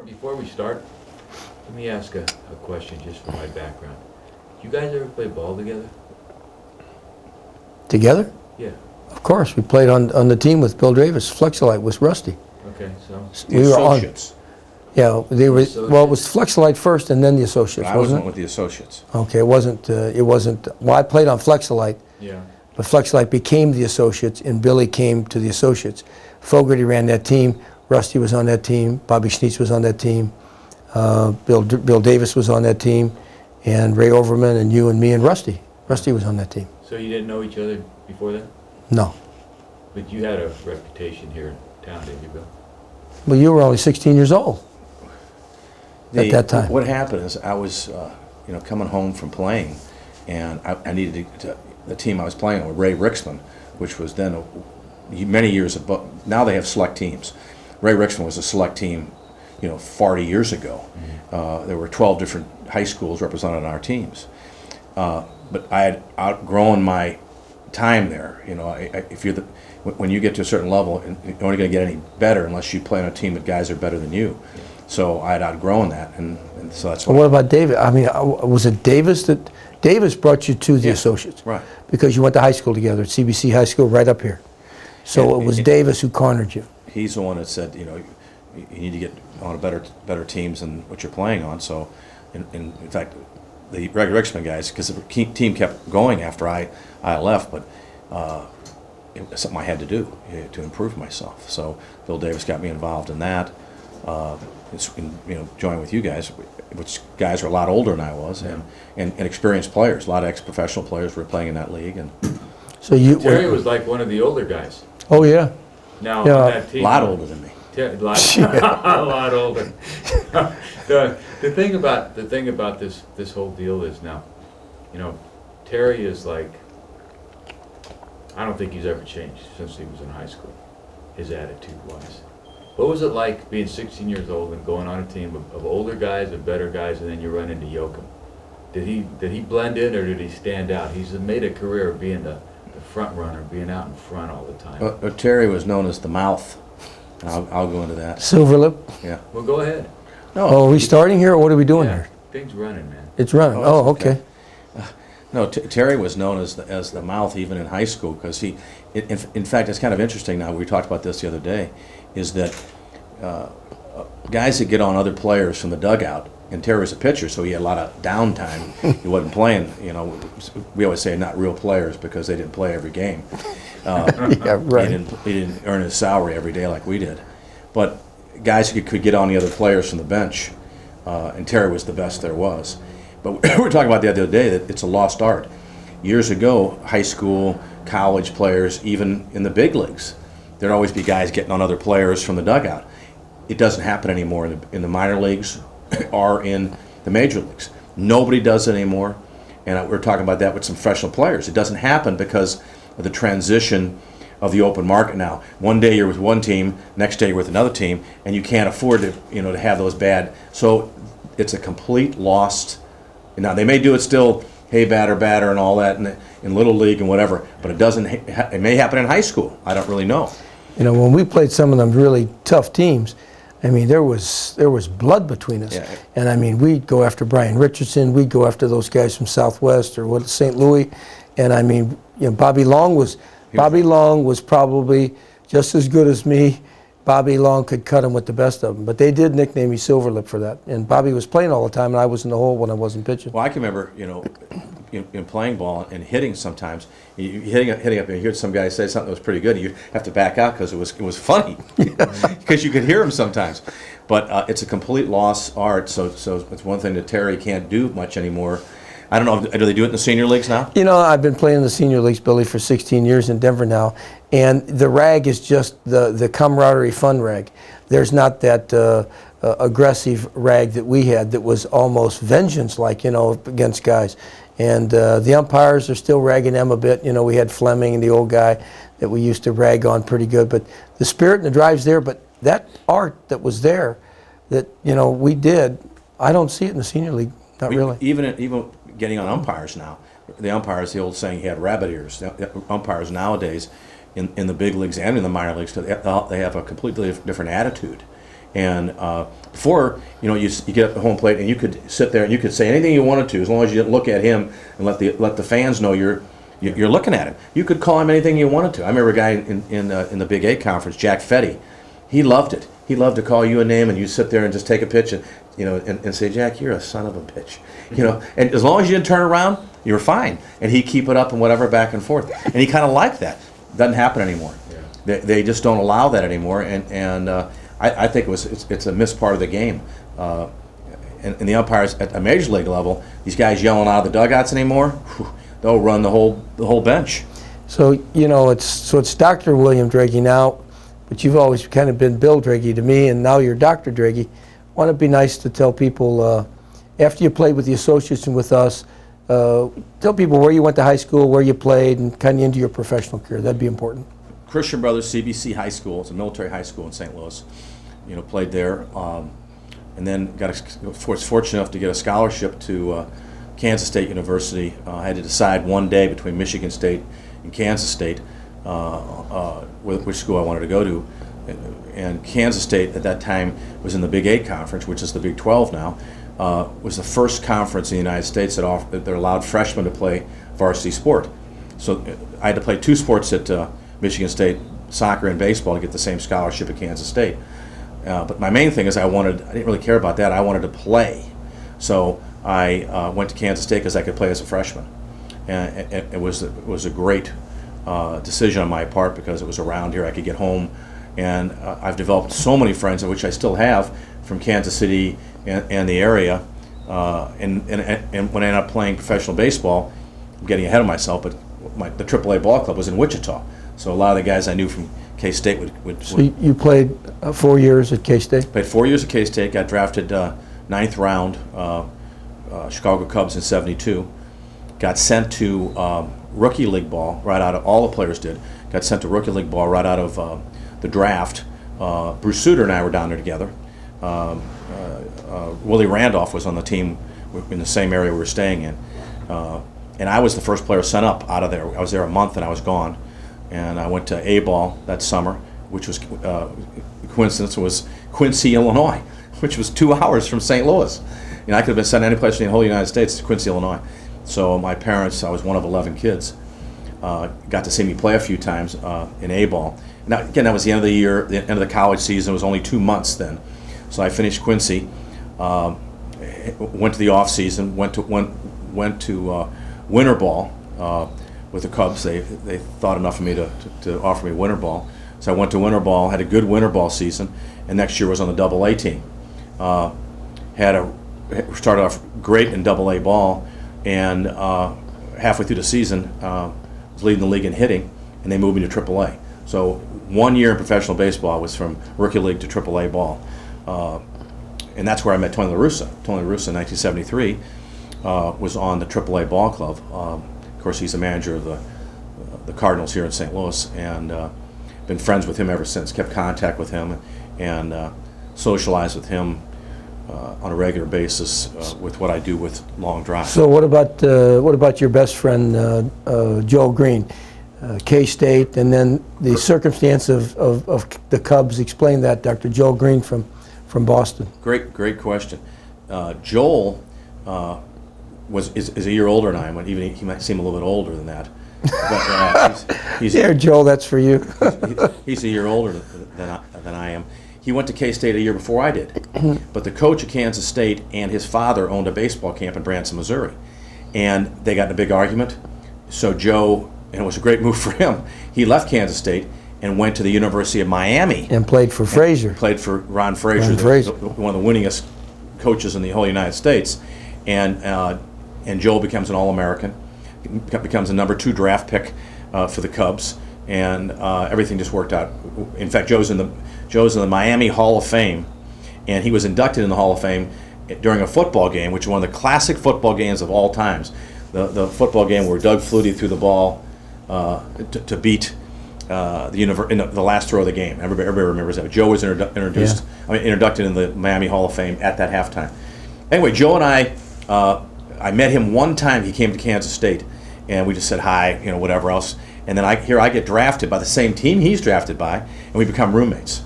Before we start, let me ask a question just for my background. You guys ever play ball together? Together? Yeah. Of course. We played on the team with Bill Davis, Flexolite with Rusty. Okay, so We were on. Associates. Yeah, they were. The Well, it was Flexolite first, and then the Associates, I was wasn't one with the associates. it? Okay, it wasn't. It wasn't. Well, I played on Flexolite, yeah. but Flexolite became the Associates, and Billy came to the Associates. Fogarty ran that team. Rusty was on that team. Bobby Schneitz was on that team. Bill Davis was on that team, and Ray Overman and you and me and Rusty. Rusty was on that team. So you didn't know each other before that? No. But you had a reputation here in town, didn't you, Bill? Well, you were only 16 years old at that time. What happened is I was, coming home from playing, and I needed the team I was playing with, Ray Rixman, which was then many years above. Now they have select teams. Ray Rixman was a select team, 40 years ago. Mm-hmm. There were 12 different high schools represented on our teams. But I had outgrown my time there. If you're when you get to a certain level, you're only going to get any better unless you play on a team with guys that are better than you. Yeah. So I had outgrown that, and so that's why. Well, what about David? I mean, was it Davis that Davis brought you to the Associates? Right. Because you went to high school together at CBC High School right up here. So it was Davis who cornered you. He's the one that said, you need to get on a better teams than what you're playing on. So, in fact, the regular Richmond guys, because the team kept going after I left, but it was something I had to do to improve myself. So Bill Davis got me involved in that. Joining with you guys, which guys are a lot older than I was, and experienced players. A lot of ex-professional players were playing in that league, and so Terry was like one of the older guys. Oh yeah. Now Yeah. on that team, a lot older than me. A lot older. The thing about this whole deal is now, Terry is like, I don't think he's ever changed since he was in high school, his attitude wise. What was it like being 16 years old and going on a team of older guys and better guys, and then you run into Yochum? Did he blend in, or did he stand out? He's made a career of being the front runner, being out in front all the time. Terry was known as the mouth. And I'll go into that. Silver lip. Yeah. Well, go ahead. No. Oh, are we starting here, or what are we doing Yeah, here? things running, man. It's running. Oh, Oh, that's okay. No, Terry was known as the mouth even in high school, because in fact, it's kind of interesting now, we talked about this the other day, is that guys that get on other players from the dugout, and Terry was a pitcher, so he had a lot of downtime. He wasn't playing, we always say not real players because they didn't play every game. Yeah, right. He didn't earn his salary every day like we did. But guys who could get on the other players from the bench, and Terry was the best there was. But we were talking about the other day that it's a lost art. Years ago, high school, college players, even in the big leagues, there'd always be guys getting on other players from the dugout. It doesn't happen anymore in the minor leagues or in the major leagues. Nobody does it anymore. And we're talking about that with some professional players. It doesn't happen because of the transition of the open market now. One day you're with one team, next day you're with another team, and you can't afford to, to have those bad. So it's a complete lost. Now they may do it still, hey batter and all that in little league and whatever, but it doesn't. It may happen in high school. I don't really know. When we played some of them really tough teams, I mean, there was blood between us. Yeah. And I mean, we'd go after Brian Richardson, we'd go after those guys from Southwest or St. Louis, and I mean, Bobby Long was probably just as good as me. Bobby Long could cut him with the best of them, but they did nickname me Silver Lip for that. And Bobby was playing all the time, and I was in the hole when I wasn't pitching. Well, I can remember, in playing ball and hitting sometimes, hitting up, and you hear some guy say something that was pretty good, and you have to back out because it was funny, because you could hear him sometimes. But it's a complete lost art, so it's one thing that Terry can't do much anymore. I don't know, do they do it in the senior leagues now? I've been playing in the senior leagues, Billy, for 16 years in Denver now, and the rag is just the camaraderie fun rag. There's not that aggressive rag that we had that was almost vengeance-like, against guys. And the umpires are still ragging them a bit. We had Fleming and the old guy that we used to rag on pretty good. But the spirit and the drive's there. But that art that was there, that we did, I don't see it in the senior league. Not really. Even getting on umpires now, the umpires, the old saying, he had rabbit ears. The umpires nowadays, in the big leagues and in the minor leagues, they have a completely different attitude. And before, you get at the home plate and you could sit there and you could say anything you wanted to, as long as you didn't look at him and let the fans know you're looking at him. You could call him anything you wanted to. I remember a guy in the Big 8 conference, Jack Fetty. He loved it. He loved to call you a name and you sit there and just take a pitch and say, Jack, you're a son of a bitch. And as long as you didn't turn around, you were fine. And he'd keep it up and whatever, back and forth. And he kind of liked that. Doesn't happen anymore. Yeah. They just don't allow that anymore. And I think it's a missed part of the game. And the umpires at a major league level, these guys yelling out of the dugouts anymore, they'll run the whole bench. So it's Dr. William Droege now, but you've always kind of been Bill Droege to me, and now you're Dr. Droege. Wouldn't it be nice to tell people, after you played with the associates and with us, tell people where you went to high school, where you played, and kind of into your professional career? That'd be important. Christian Brothers CBC High School. It's a military high school in St. Louis. Played there, and then was fortunate enough to get a scholarship to Kansas State University. I had to decide one day between Michigan State and Kansas State which school I wanted to go to. And Kansas State at that time was in the Big 8 conference, which is the Big 12 now. Was the first conference in the United States that allowed freshmen to play varsity sport. So I had to play 2 sports at Michigan State, soccer and baseball, to get the same scholarship at Kansas State. But my main thing is I didn't really care about that. I wanted to play. So I went to Kansas State because I could play as a freshman. And it was a great decision on my part because it was around here. I could get home. And I've developed so many friends, of which I still have, from Kansas City and the area. And when I ended up playing professional baseball, I'm getting ahead of myself, but the AAA ball club was in Wichita. So a lot of the guys I knew from K-State would So you played 4 years at K-State? Played 4 years at K-State, got drafted 9th round, Chicago Cubs in '72. Got sent to rookie league ball right out of, all the players did, got sent to rookie league ball right out of the draft. Bruce Sutter and I were down there together. Willie Randolph was on the team in the same area we were staying in. And I was the first player sent up out of there. I was there a month and I was gone. And I went to A-ball that summer, which was, coincidence, was Quincy, Illinois, which was 2 hours from St. Louis. I could have been sent any place in the whole United States to Quincy, Illinois. So my parents, I was one of 11 kids, got to see me play a few times in A-ball. Now, again, that was the end of the year, the end of the college season. It was only 2 months then. So I finished Quincy, went to the off season, went to winter ball with the Cubs. They thought enough of me to offer me winter ball. So I went to winter ball, had a good winter ball season, and next year was on the AA team. Started off great in AA ball, and halfway through the season was leading the league in hitting, and they moved me to AAA. So 1 year in professional baseball was from rookie league to AAA ball. And that's where I met Tony La Russa. Tony La Russa in 1973 was on the AAA ball club. Of course, he's the manager of the Cardinals here in St. Louis, and been friends with him ever since. Kept contact with him and socialized with him on a regular basis with what I do with long drive. So what about your best friend Joe Green, K-State, and then the circumstance of the Cubs? Explain that, Dr. Joe Green from Boston. Great question. Joel is a year older than I am. Even he might seem a little bit older than that. But, he's There, Joel, that's for you. he's a year older than I am. He went to K-State a year before I did. But the coach at Kansas State and his father owned a baseball camp in Branson, Missouri. And they got in a big argument. So Joe, and it was a great move for him, he left Kansas State and went to the University of Miami. And played for Frazier. Played for Ron Frazier, one of the winningest coaches in the whole United States. And Joe becomes an All-American, becomes a number 2 draft pick for the Cubs, and everything just worked out. In fact, Joe's in the Miami Hall of Fame, and he was inducted in the Hall of Fame during a football game, which is one of the classic football games of all times. The football game where Doug Flutie threw the ball to beat in the last throw of the game. Everybody remembers that. Joe was inducted in the Miami Hall of Fame at that halftime. Anyway, Joe and I met him one time. He came to Kansas State, and we just said hi, whatever else. And then I get drafted by the same team he's drafted by, and we become roommates.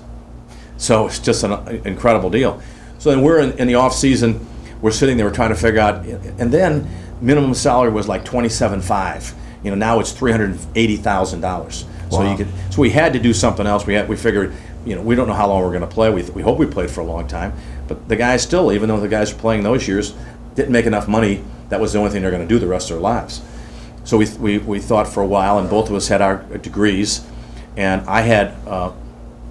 So it's just an incredible deal. So then we're in the off season. We're sitting there, we're trying to figure out, and then minimum salary was like $27,500. Now it's $380,000. So Wow. so we had to do something else. We figured, we don't know how long we're going to play. We hope we played for a long time, but the guys still, even though the guys were playing those years, didn't make enough money. That was the only thing they're going to do the rest of their lives. So we thought for a while, and both of us had our degrees, and I had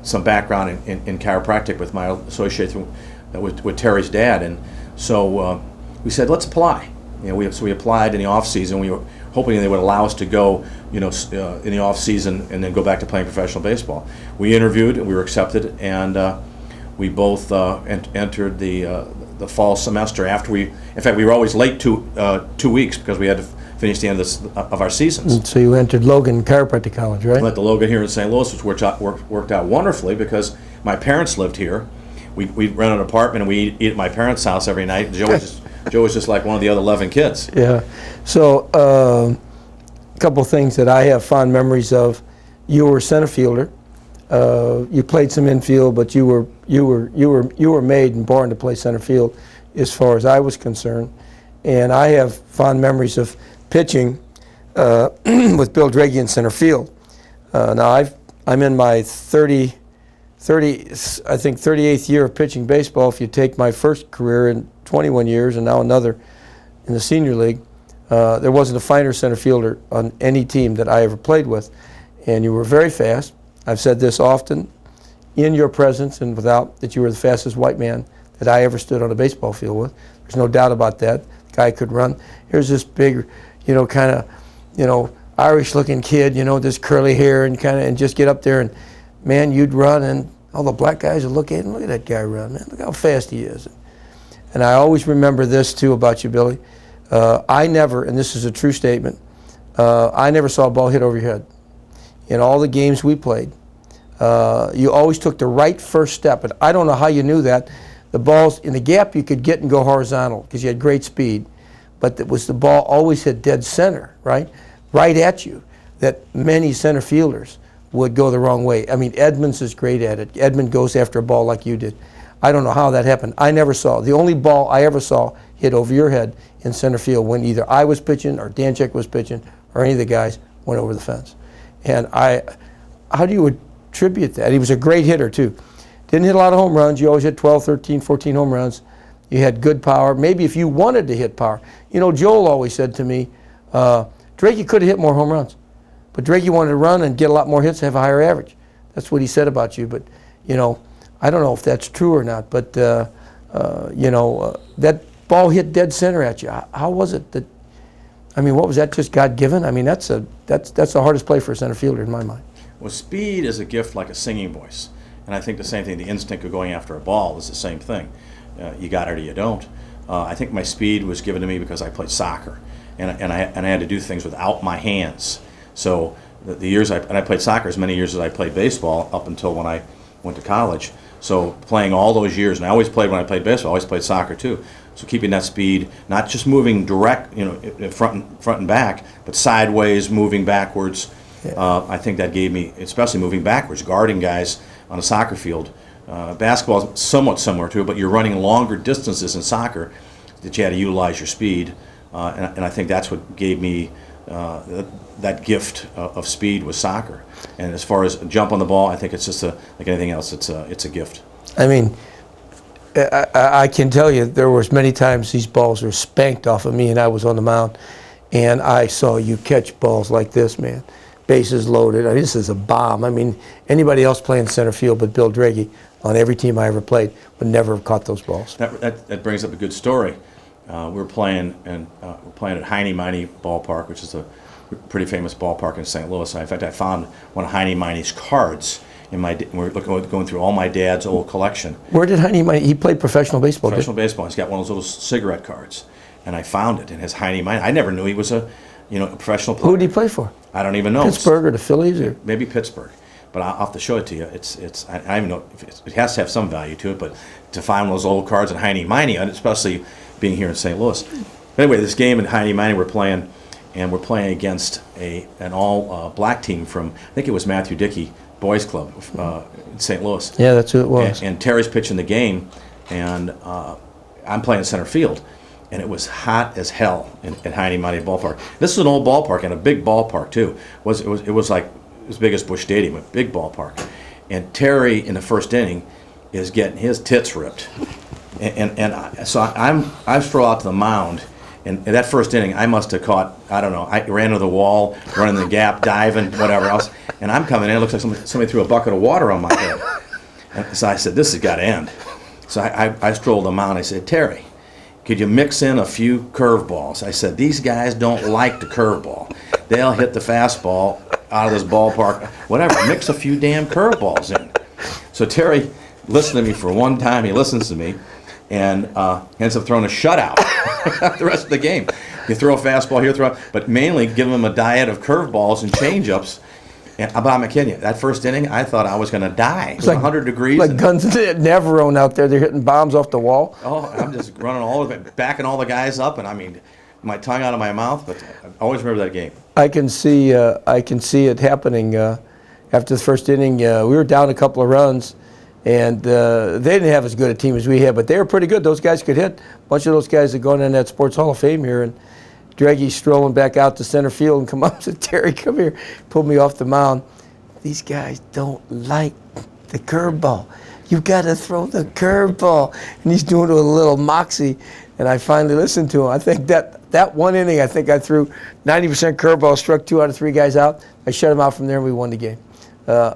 some background in chiropractic with my association with Terry's dad, and so we said, let's apply. So we applied in the off season. We were hoping they would allow us to go, in the off season and then go back to playing professional baseball. We interviewed and we were accepted, and we both entered the fall semester after in fact, we were always late 2 weeks because we had to finish the end of our seasons. So you entered Logan Chiropractic College, right? I went to Logan here in St. Louis, which worked out wonderfully because my parents lived here. We rented an apartment and we eat at my parents' house every night. Joe was just like one of the other 11 kids. Yeah. So a couple things that I have fond memories of. You were a center fielder. You played some infield, but you were made and born to play center field, as far as I was concerned. And I have fond memories of pitching with Bill Droege in center field. Now I'm in my 38th year of pitching baseball. If you take my first career in 21 years and now another in the senior league, there wasn't a finer center fielder on any team that I ever played with. And you were very fast. I've said this often, in your presence and without, that you were the fastest white man that I ever stood on a baseball field with. There's no doubt about that. The guy could run. Here's this big, kind of, Irish-looking kid, this curly hair and just get up there and, man, you'd run and all the black guys would look at him. Look at that guy run, man. Look how fast he is. And I always remember this, too, about you, Billy. I never, and this is a true statement, I never saw a ball hit over your head. In all the games we played, you always took the right first step. And I don't know how you knew that. The balls in the gap you could get and go horizontal because you had great speed. But it was the ball always hit dead center, right? Right at you, that many center fielders would go the wrong way. I mean, Edmonds is great at it. Edmund goes after a ball like you did. I don't know how that happened. I never saw. The only ball I ever saw hit over your head in center field when either I was pitching or Danchek was pitching or any of the guys went over the fence. And how do you attribute that? He was a great hitter, too. Didn't hit a lot of home runs. You always hit 12, 13, 14 home runs. You had good power. Maybe if you wanted to hit power. Joel always said to me, Droege could have hit more home runs. But Droege wanted to run and get a lot more hits, have a higher average. That's what he said about you. But, I don't know if that's true or not. But, that ball hit dead center at you. How was it that, what was that, just God-given? That's the hardest play for a center fielder in my mind. Well, speed is a gift like a singing voice. And I think the same thing, the instinct of going after a ball is the same thing. You got it or you don't. I think my speed was given to me because I played soccer. And I had to do things without my hands. So the years I played soccer as many years as I played baseball up until when I went to college. So playing all those years, and I always played when I played baseball, I always played soccer too. So keeping that speed, not just moving direct, front and back, but sideways, moving backwards. Yeah. I think that gave me, especially moving backwards, guarding guys on a soccer field. Basketball is somewhat similar to it, but you're running longer distances in soccer that you had to utilize your speed. And I think that's what gave me that gift of speed was soccer. And as far as jump on the ball, I think it's just like anything else. It's a gift. I can tell you there was many times these balls were spanked off of me and I was on the mound, and I saw you catch balls like this, man. Bases loaded. This is a bomb. Anybody else playing center field but Bill Droege on every team I ever played would never have caught those balls. That brings up a good story. We're playing at Heine Miney Ballpark, which is a pretty famous ballpark in St. Louis. In fact, I found one of Heine Miney's cards. We're going through all my dad's old collection. Where did Heine Miney? He played professional baseball. Professional baseball. He's got one of those little cigarette cards, and I found it in his Heine Miney. I never knew he was a professional player. Who did he play for? I don't even know. Pittsburgh or the Phillies, or maybe Pittsburgh. But I'll have to show it to you. I don't even know if it has to have some value to it. But to find those old cards in Heine Miney, especially being here in St. Louis. But anyway, this game in Heine Miney we're playing against an all black team from, I think it was Matthew Dickey boys club in St. Louis. Yeah, that's who it was. And Terry's pitching the game, and I'm playing center field, and it was hot as hell at Heine Mighty Ballpark. This is an old ballpark and a big ballpark too. It was like as big as Busch Stadium, a big ballpark. And Terry in the first inning is getting his tits ripped, so I stroll out to the mound. And in that first inning, I must have caught, I don't know, I ran to the wall, running the gap, diving, whatever else. And I'm coming in, it looks like somebody threw a bucket of water on my head. And so I said, this has got to end. So I strolled the mound. I said, Terry, could you mix in a few curveballs? I said, these guys don't like the curveball. They'll hit the fastball out of this ballpark, whatever. Mix a few damn curveballs in. So Terry listened to me for one time. He listens to me. And ends up throwing a shutout the rest of the game. You throw a fastball here, but mainly give them a diet of curveballs and changeups. And I'm not kidding you. That first inning, I thought I was going to die. It was like 100 degrees. Like guns at Navarone out there. They're hitting bombs off the wall. Oh, I'm just running all of it, backing all the guys up, and I mean, my tongue out of my mouth. But I always remember that game. I can see it happening after the first inning. We were down a couple of runs. And they didn't have as good a team as we had, but they were pretty good. Those guys could hit. A bunch of those guys are going in that Sports Hall of Fame here. And Droege strolling back out to center field and come up and said, Terry, come here. Pulled me off the mound. These guys don't like the curveball. You've got to throw the curveball. And he's doing it with a little moxie. And I finally listened to him. I think that one inning, I think I threw 90% curveball, struck 2 out of 3 guys out. I shut him out from there, and we won the game.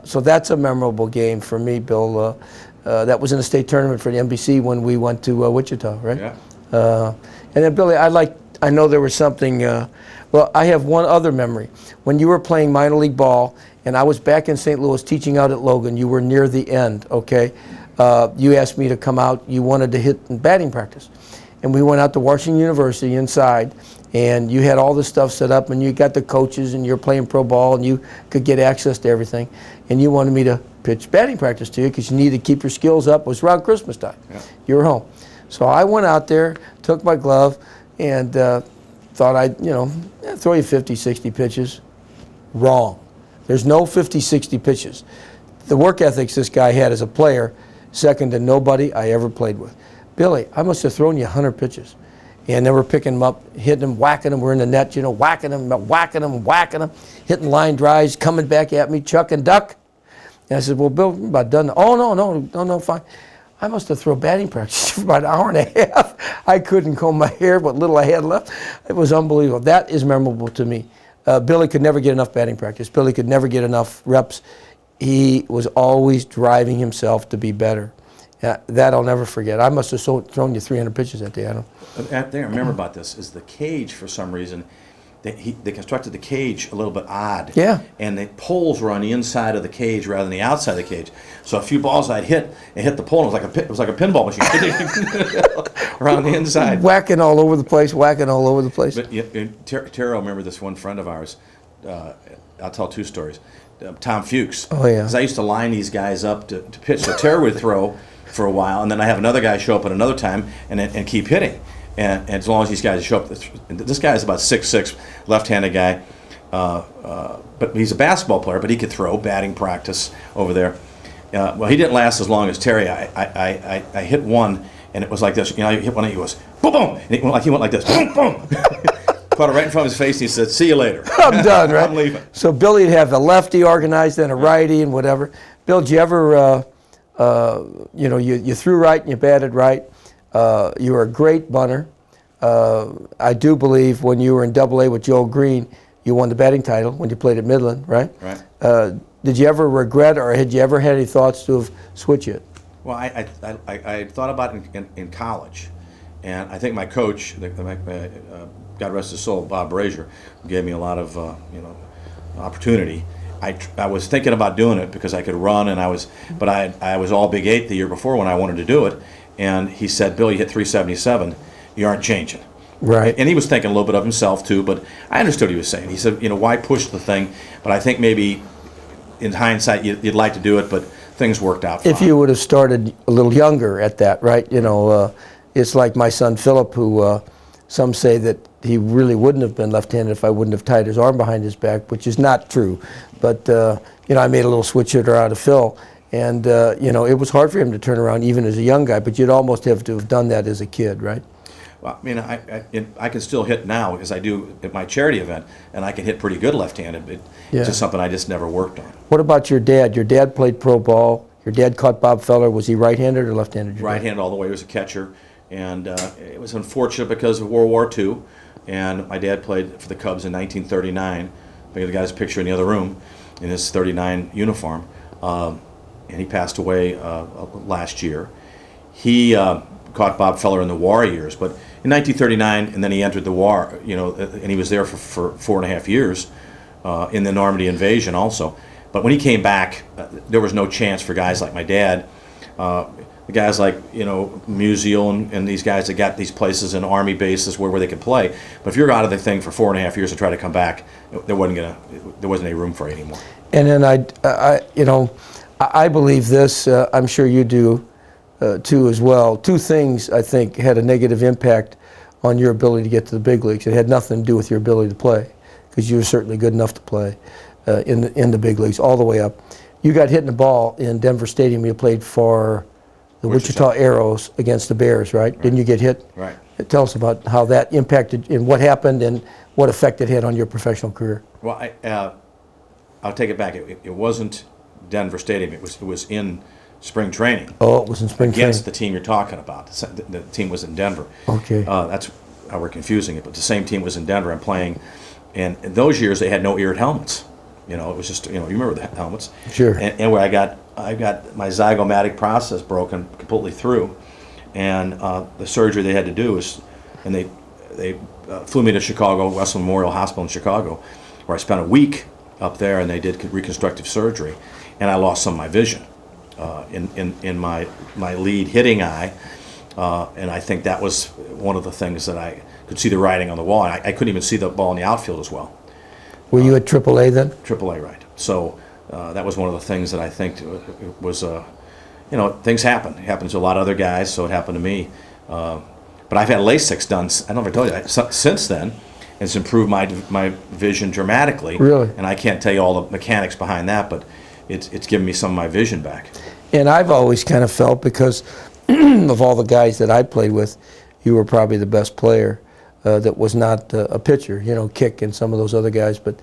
So that's a memorable game for me, Bill. That was in the state tournament for the NBC when we went to Wichita, right? Yeah. And then, Billy, I know there was something. Well, I have one other memory. When you were playing minor league ball, and I was back in St. Louis teaching out at Logan, you were near the end, okay? You asked me to come out. You wanted to hit in batting practice. And we went out to Washington University inside, and you had all this stuff set up, and you got the coaches, and you're playing pro ball, and you could get access to everything. And you wanted me to pitch batting practice to you because you needed to keep your skills up. It was around Christmas time. Yeah. You were home. So I went out there, took my glove, and thought I'd, throw you 50, 60 pitches. Wrong. There's no 50, 60 pitches. The work ethics this guy had as a player, second to nobody I ever played with. Billy, I must have thrown you 100 pitches. And then we're picking them up, hitting them, whacking them. We're in the net, whacking them, hitting line drives, coming back at me, chuck and duck. And I said, well, Bill, I'm about done. Oh, no, fine. I must have thrown batting practice for about an hour and a half. I couldn't comb my hair, what little I had left. It was unbelievable. That is memorable to me. Billy could never get enough batting practice. Billy could never get enough reps. He was always driving himself to be better. Yeah, that I'll never forget. I must have thrown you 300 pitches that day. I remember about this is the cage for some reason. They constructed the cage a little bit odd. Yeah. And the poles were on the inside of the cage rather than the outside of the cage. So a few balls I'd hit and hit the pole. And it was like a pinball machine around the inside. Whacking all over the place. But Terry, remember this one friend of ours. I'll tell 2 stories. Tom Fuchs. Oh yeah. Because I used to line these guys up to pitch. So Terry would throw for a while, and then I have another guy show up at another time and keep hitting. And as long as these guys show up, this guy is about 6'6", left-handed guy, but he's a basketball player, but he could throw batting practice over there. Well, he didn't last as long as Terry. I hit one, and it was like this. I hit one, and he goes, boom, boom, and he went like this, boom, boom. Caught it right in front of his face, and he said, see you later. I'm done, right? I'm leaving. So Billy'd have a lefty organized and a righty and whatever. Bill, did you ever, you threw right and you batted right. You were a great bunter. I do believe when you were in AA with Joe Green, you won the batting title when you played at Midland, right? Right. Did you ever regret, or had you ever had any thoughts to have switched it? Well, I thought about it in college, and I think my coach, God rest his soul, Bob Brazier, gave me a lot of opportunity. I was thinking about doing it because I could run, and I was all Big 8 the year before when I wanted to do it, and he said, Bill, you hit 377, you aren't changing. Right. And he was thinking a little bit of himself too, but I understood what he was saying. He said, why push the thing? But I think maybe in hindsight you'd like to do it, but things worked out fine. If you would have started a little younger at that, right? It's like my son Philip, who some say that he really wouldn't have been left-handed if I wouldn't have tied his arm behind his back, which is not true. But I made a little switch hitter out of Phil. And, it was hard for him to turn around even as a young guy, but you'd almost have to have done that as a kid, right? Well, I mean, I can still hit now because I do at my charity event, and I can hit pretty good left-handed. It's just something I just never worked on. What about your dad? Your dad played pro ball. Your dad caught Bob Feller. Was he right-handed or left-handed? Right-handed all the way. He was a catcher. And it was unfortunate because of World War II. And my dad played for the Cubs in 1939. I got his picture in the other room in his 39 uniform. And he passed away last year. He caught Bob Feller in the war years, but in 1939, and then he entered the war, and he was there for 4.5 years in the Normandy invasion also. But when he came back, there was no chance for guys like my dad, the guys like, Musial and these guys that got these places in Army bases where they could play. But if you're out of the thing for 4.5 years to try to come back, there wasn't any room for it anymore. And then I believe this, I'm sure you do too as well. Two things I think had a negative impact on your ability to get to the big leagues. It had nothing to do with your ability to play, because you were certainly good enough to play in the big leagues all the way up. You got hit in the ball in Denver Stadium. You played for the Wichita Arrows against the Bears, right? Didn't you get hit? Right. Tell us about how that impacted and what happened and what effect it had on your professional career. Well, I'll take it back. It wasn't Denver Stadium. It was in spring training. Oh, it was in spring training. Against the team you're talking about. The team was in Denver. Okay. That's how we're confusing it. But the same team was in Denver and playing. And in those years, they had no eared helmets. It was just, you remember the helmets. Sure. And where I got my zygomatic process broken completely through. And the surgery they had to do is, and they flew me to Chicago, Western Memorial Hospital in Chicago, where I spent a week up there, and they did reconstructive surgery, and I lost some of my vision in my lead hitting eye, and I think that was one of the things that I could see the writing on the wall. I couldn't even see the ball in the outfield as well. Were you at AAA then? AAA, right. So that was one of the things that I think was, things happen. It happens to a lot of other guys, so it happened to me. But I've had LASIK done, I don't know if I told you, since then. It's improved my vision dramatically. Really? And I can't tell you all the mechanics behind that, but it's given me some of my vision back. And I've always kind of felt, because of all the guys that I played with, you were probably the best player that was not a pitcher, Kick and some of those other guys. But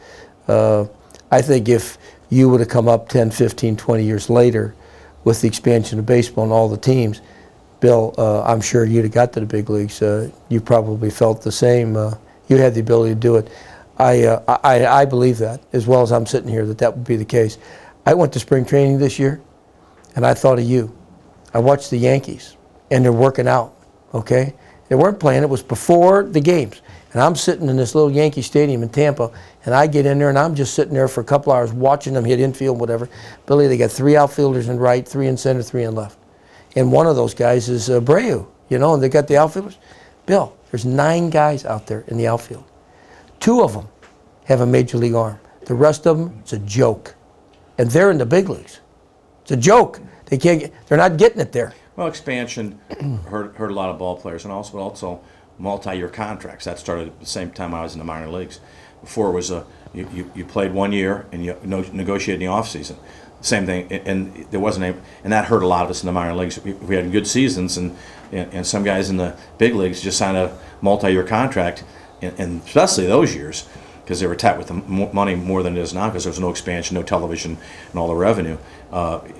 I think if you would have come up 10, 15, 20 years later with the expansion of baseball and all the teams, Bill, I'm sure you'd have got to the big leagues. You probably felt the same. You had the ability to do it. I believe that, as well as I'm sitting here, that would be the case. I went to spring training this year, and I thought of you. I watched the Yankees, and they're working out, okay? They weren't playing. It was before the games. And I'm sitting in this little Yankee stadium in Tampa, and I get in there, and I'm just sitting there for a couple hours watching them hit infield, whatever. Billy, they got 3 outfielders in right, 3 in center, 3 in left. And one of those guys is Abreu, and they got the outfielders. Bill, there's 9 guys out there in the outfield. 2 of them have a major league arm. The rest of them, it's a joke. And they're in the big leagues. It's a joke. They're not getting it there. Well, expansion hurt a lot of ball players, and also multi-year contracts. That started at the same time I was in the minor leagues. Before it was you played 1 year and you negotiated in the off season. Same thing, and there wasn't and that hurt a lot of us in the minor leagues. We had good seasons, and some guys in the big leagues just signed a multi-year contract, and especially those years, because they were tapped with the money more than it is now, because there was no expansion, no television, and all the revenue.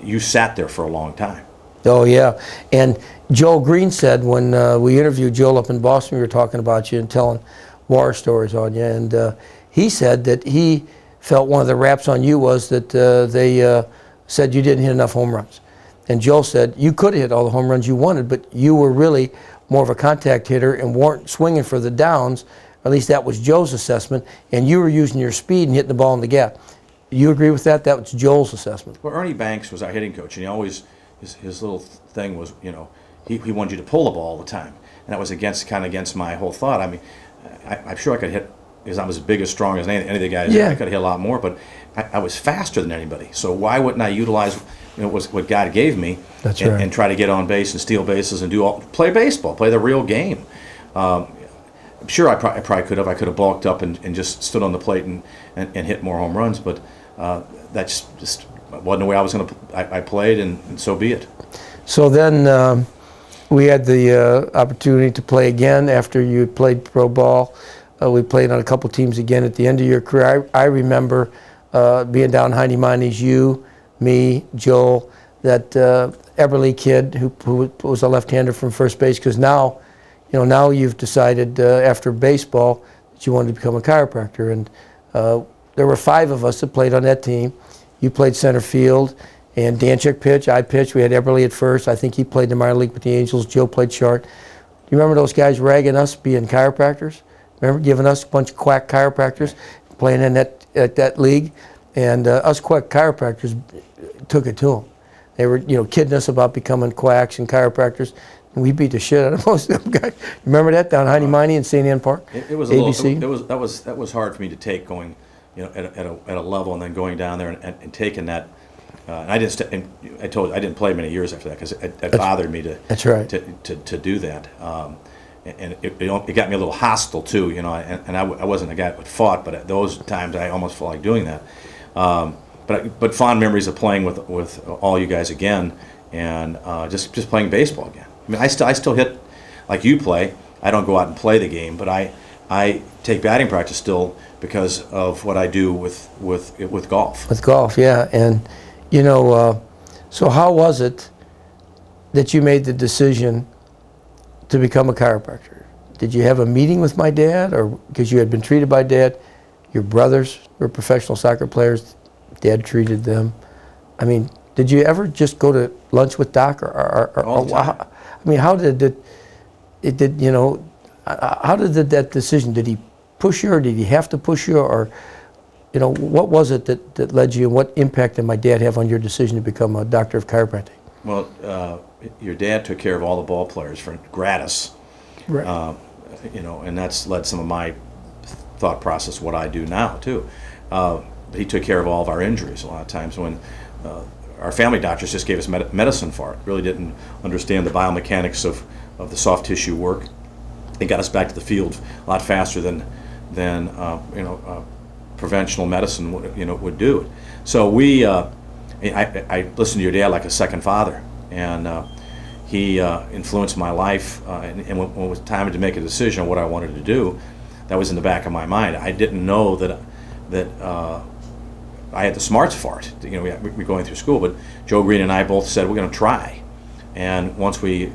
You sat there for a long time. Oh, yeah. And Joel Green said, when we interviewed Joel up in Boston, we were talking about you and telling war stories on you, and he said that he felt one of the raps on you was that they said you didn't hit enough home runs. And Joel said you could have hit all the home runs you wanted, but you were really more of a contact hitter and weren't swinging for the downs. At least that was Joe's assessment, and you were using your speed and hitting the ball in the gap. You agree with that? That was Joel's assessment. Well, Ernie Banks was our hitting coach, and he always, his little thing was, he wanted you to pull the ball all the time. And that was against my whole thought. I mean, I'm sure I could hit, because I was as big as strong as any of the guys. Yeah. I could have hit a lot more, but I was faster than anybody. So why wouldn't I utilize what God gave me? That's and, right. And try to get on base and steal bases and play baseball, play the real game. I'm sure I probably could have. I could have bulked up and just stood on the plate and hit more home runs. But That's just wasn't the way I was going to. I played, and so be it. So then we had the opportunity to play again after you had played pro ball. We played on a couple teams again at the end of your career. I remember being down Heine Miney's, you, me, Joel, that Eberly kid who was a left-hander from first base, because now, now you've decided after baseball that you wanted to become a chiropractor. And there were 5 of us that played on that team. You played center field, and Danchik pitched, I pitched. We had Eberly at first. I think he played in the minor league with the Angels. Joe played short. Do you remember those guys ragging us being chiropractors? Remember giving us a bunch of quack chiropractors playing in that league? And us quack chiropractors took it to them. They were, kidding us about becoming quacks and chiropractors. And we beat the shit out of most of them guys. Remember that down Heine Miney in St. Ann Park? It was ABC? That was hard for me to take, going, at a level, and then going down there and taking that. And I didn't. I didn't play many years after that because it bothered me to. That's right. To do that. And it got me a little hostile too, and I wasn't a guy that fought, but at those times I almost felt like doing that. But fond memories of playing with all you guys again, and just playing baseball again. I mean, I still hit like you play. I don't go out and play the game, but I take batting practice still because of what I do with golf. With golf, yeah. And so how was it that you made the decision to become a chiropractor? Did you have a meeting with my dad, or because you had been treated by Dad? Your brothers were professional soccer players. Dad treated them. I mean, did you ever just go to lunch with Doc, All the time. I mean, how did how did that decision? Did he push you, or did he have to push you, or what was it that led you, and what impact did my dad have on your decision to become a doctor of chiropractic? Well, your dad took care of all the ball players for gratis, Right. And that's led some of my thought process what I do now too. He took care of all of our injuries a lot of times when our family doctors just gave us medicine for it. Really didn't understand the biomechanics of the soft tissue work. They got us back to the field a lot faster than preventional medicine would do it. So I listened to your dad like a second father, and he influenced my life. And when it was time to make a decision on what I wanted to do, that was in the back of my mind. I didn't know that I had the smarts for it. We were going through school, but Joe Green and I both said we're going to try. And once we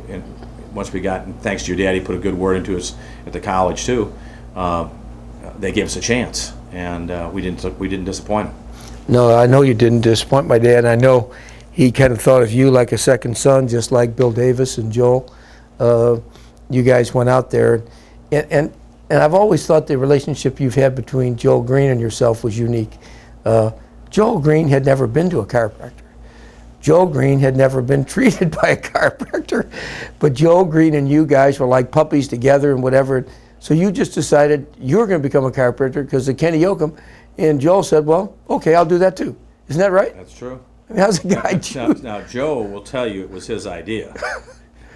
got, and thanks to your dad, he put a good word into us at the college too. They gave us a chance, and we didn't disappoint him. No, I know you didn't disappoint my dad. I know he kind of thought of you like a second son, just like Bill Davis and Joel. You guys went out there, and I've always thought the relationship you've had between Joel Green and yourself was unique. Joel Green had never been to a chiropractor. Joel Green had never been treated by a chiropractor, but Joel Green and you guys were like puppies together and whatever. So you just decided you were going to become a chiropractor because of Kenny Yochum, and Joel said, well, okay, I'll do that too. Isn't that right? That's true. I mean, how's a guy choose? Now, Joe will tell you it was his idea,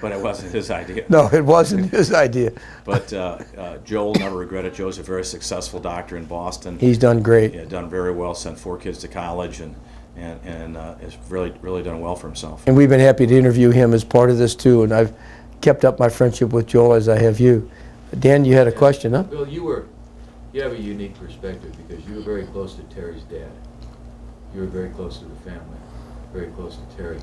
but it wasn't his idea. No, it wasn't his idea. But Joel never regretted. Joe's a very successful doctor in Boston. He's done great. Yeah, done very well. Sent 4 kids to college, and has really done well for himself. And we've been happy to interview him as part of this too. And I've kept up my friendship with Joel as I have you. Dan, you had a question, huh? Bill, you have a unique perspective because you were very close to Terry's dad. You were very close to the family, very close to Terry.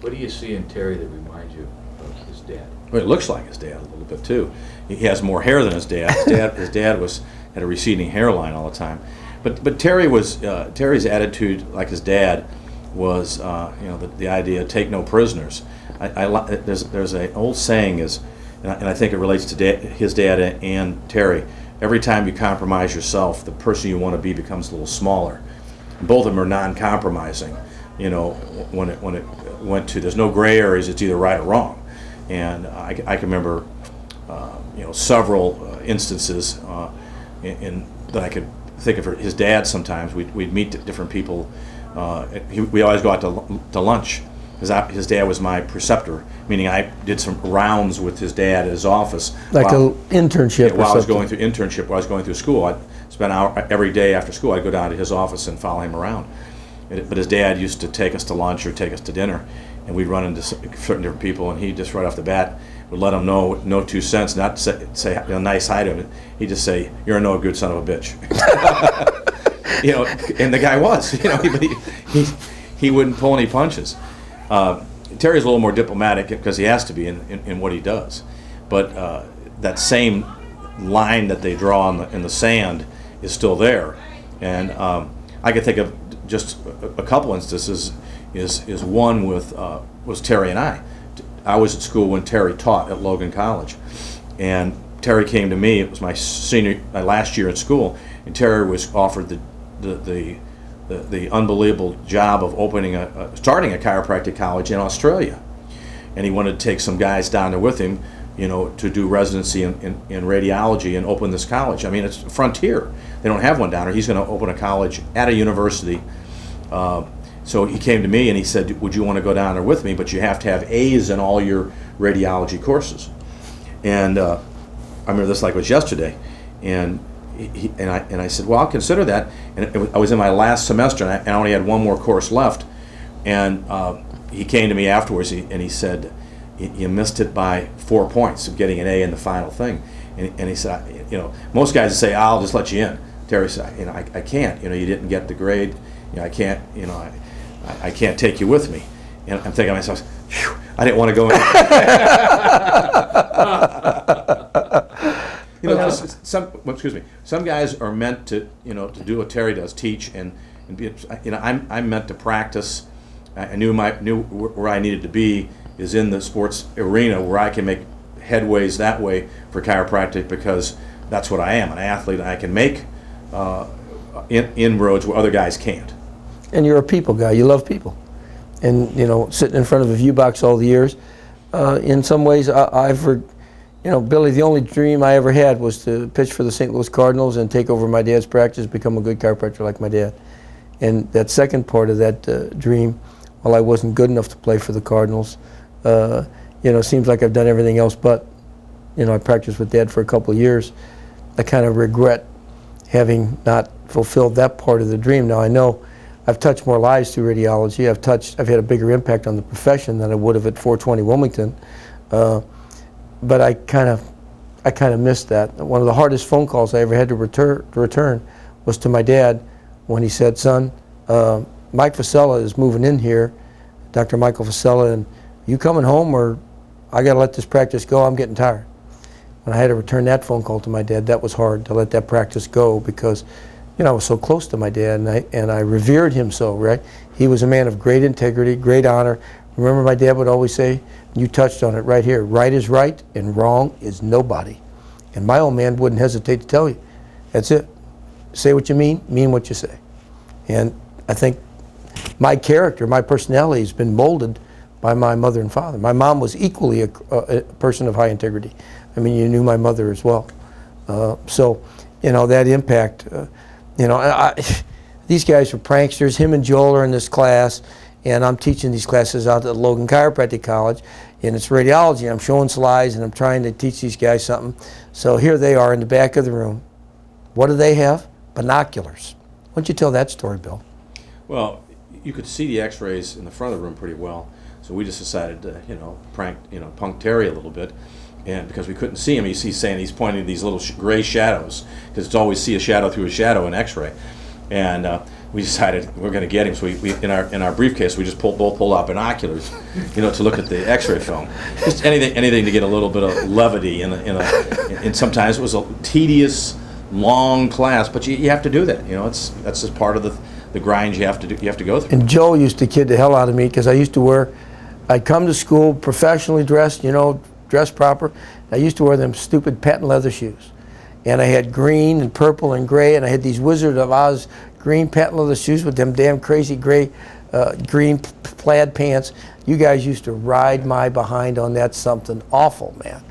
What do you see in Terry that reminds you of his dad? Well, it looks like his dad a little bit too. He has more hair than his dad. His dad had a receding hairline all the time. But Terry's attitude, like his dad, was the idea take no prisoners. There's an old saying and I think it relates to his dad and Terry. Every time you compromise yourself, the person you want to be becomes a little smaller. Both of them are non-compromising. When it went to there's no gray areas. It's either right or wrong. And I can remember several instances in that I could think of his dad. Sometimes we'd meet different people. We always go out to lunch. his dad was my preceptor, meaning I did some rounds with his dad at his office. Like while, an internship or while I was something. going through internship, while I was going through school. I'd spend an hour every day after school. I'd go down to his office and follow him around. But his dad used to take us to lunch or take us to dinner, and we'd run into certain different people, and he just right off the bat would let them know, no 2 cents, not say a nice hi to him. He'd just say, "You're a no good son of a bitch." And the guy was, he wouldn't pull any punches. Terry's a little more diplomatic because he has to be in what he does, but that same line that they draw in the sand is still there, and I could think of just a couple instances. Is one was Terry and I. I was at school when Terry taught at Logan College, and Terry came to me. It was my last year at school, and Terry was offered the unbelievable job of starting a chiropractic college in Australia, and he wanted to take some guys down there with him, to do residency in radiology and open this college. I mean, it's a frontier. They don't have one down there. He's going to open a college at a university. So he came to me and he said, "Would you want to go down there with me? But you have to have A's in all your radiology courses." And I remember this like it was yesterday. And I said, "Well, I'll consider that." And I was in my last semester, and I only had one more course left. And he came to me afterwards, and he said, "You missed it by 4 points of getting an A in the final thing." And he said, most guys would say, "I'll just let you in." Terry said, I can't. You didn't get the grade. I can't. I can't take you with me." And I'm thinking to myself, "Phew, I didn't want to go in." Some guys are meant to, to do what Terry does, teach, and be. I'm meant to practice. I knew where I needed to be is in the sports arena where I can make headways that way for chiropractic, because that's what I am, an athlete. And I can make inroads where other guys can't. And you're a people guy. You love people. And, sitting in front of a view box all the years, in some ways, Billy, the only dream I ever had was to pitch for the St. Louis Cardinals and take over my dad's practice, become a good chiropractor like my dad. And that second part of that dream, while I wasn't good enough to play for the Cardinals, seems like I've done everything else but, I practiced with Dad for a couple of years. I kind of regret having not fulfilled that part of the dream. Now I know I've touched more lives through radiology. I've had a bigger impact on the profession than I would have at 420 Wilmington. But I kind of missed that. One of the hardest phone calls I ever had to return was to my dad when he said, "Son, Mike Vasella is moving in here, Dr. Michael Vasella, and you coming home or I got to let this practice go? I'm getting tired." When I had to return that phone call to my dad, that was hard to let that practice go, because I was so close to my dad, and I revered him so, right? He was a man of great integrity, great honor. Remember my dad would always say, you touched on it right here, right is right and wrong is nobody. And my old man wouldn't hesitate to tell you, that's it. Say what you mean what you say. And I think my character, my personality has been molded by my mother and father. My mom was equally a person of high integrity. I mean, you knew my mother as well. So, that impact, these guys are pranksters. Him and Joel are in this class, and I'm teaching these classes out at Logan Chiropractic College, and it's radiology. I'm showing slides, and I'm trying to teach these guys something. So here they are in the back of the room. What do they have? Binoculars. Why don't you tell that story, Bill? Well, you could see the X-rays in the front of the room pretty well, so we just decided to, punk Terry a little bit. And because we couldn't see him, he's saying he's pointing to these little gray shadows, because it's always see a shadow through a shadow in X-ray. And we decided we're going to get him. So we in our briefcase, we just both pulled out binoculars, to look at the X-ray film. Just anything to get a little bit of levity and sometimes it was a tedious, long class, but you have to do that. That's just part of the grind you have to do. You have to go through. And Joe used to kid the hell out of me, because I'd come to school professionally dressed, dressed proper. I used to wear them stupid patent leather shoes. And I had green and purple and gray, and I had these Wizard of Oz green patent leather shoes with them damn crazy gray green plaid pants. You guys used to ride my behind on that something awful, man.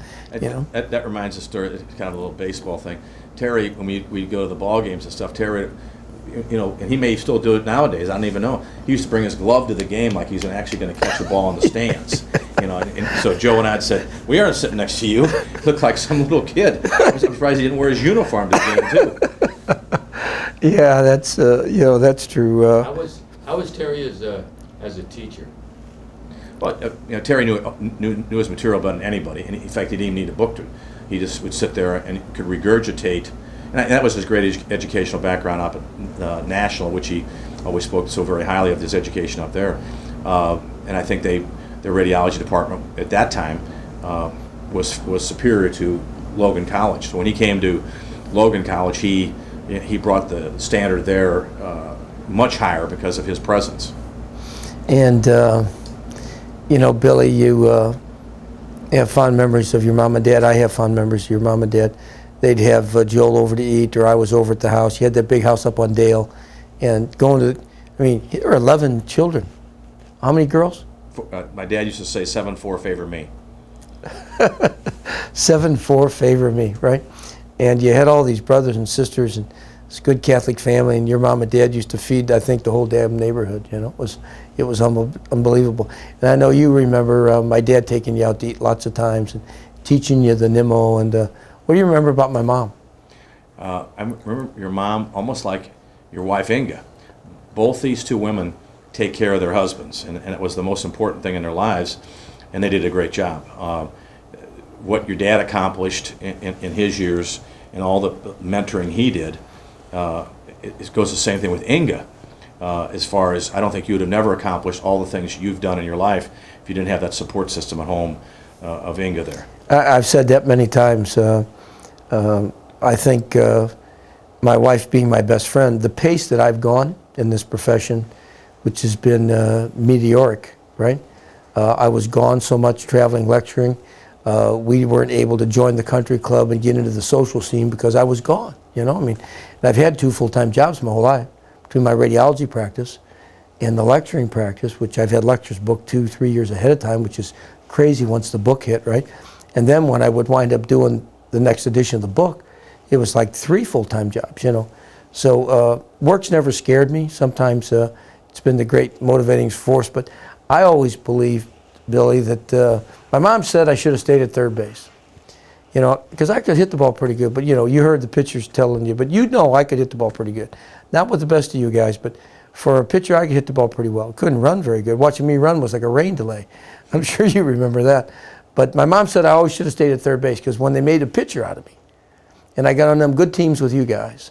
That reminds us, it's kind of a little baseball thing. Terry, when we'd go to the ball games and stuff, Terry and he may still do it nowadays. I don't even know. He used to bring his glove to the game like he's actually going to catch the ball in the stands. And so Joe and I said, "We aren't sitting next to you. You look like some little kid." I'm surprised he didn't wear his uniform to the game too. Yeah, that's that's true. How was Terry as a teacher? But Terry knew his material better than anybody. And in fact, he didn't even need a book to. He just would sit there and could regurgitate. And that was his great educational background up at National, which he always spoke so very highly of his education up there. And I think their radiology department at that time was superior to Logan College. So when he came to Logan College, he brought the standard there much higher because of his presence. And Billy, you have fond memories of your mom and dad. I have fond memories of your mom and dad. They'd have Joel over to eat, or I was over at the house. You had that big house up on Dale, and going to. There were 11 children. How many girls? My dad used to say 7-4 favor me. 7-4 favor me, right? And you had all these brothers and sisters, and it's a good Catholic family. And your mom and dad used to feed, I think, the whole damn neighborhood. It was unbelievable. And I know you remember my dad taking you out to eat lots of times and teaching you the Nemo. And what do you remember about my mom? I remember your mom almost like your wife Inga. Both these two women take care of their husbands, and it was the most important thing in their lives, and they did a great job. What your dad accomplished in his years and all the mentoring he did, it goes the same thing with Inga. As far as I don't think you would have never accomplished all the things you've done in your life if you didn't have that support system at home of Inga there. I've said that many times. I think my wife being my best friend, the pace that I've gone in this profession, which has been meteoric, right? I was gone so much traveling, lecturing. We weren't able to join the country club and get into the social scene because I was gone, and I've had 2 full-time jobs my whole life, between my radiology practice and the lecturing practice, which I've had lectures booked 2-3 years ahead of time, which is crazy once the book hit, right? And then when I would wind up doing the next edition of the book, it was like 3 full-time jobs, So work's never scared me. Sometimes it's been the great motivating force, but I always believed, Billy, that my mom said I should have stayed at third base. Because I could hit the ball pretty good, but you heard the pitchers telling you, but I could hit the ball pretty good. Not with the best of you guys, but for a pitcher, I could hit the ball pretty well. Couldn't run very good. Watching me run was like a rain delay. I'm sure you remember that. But my mom said I always should have stayed at third base because when they made a pitcher out of me, and I got on them good teams with you guys,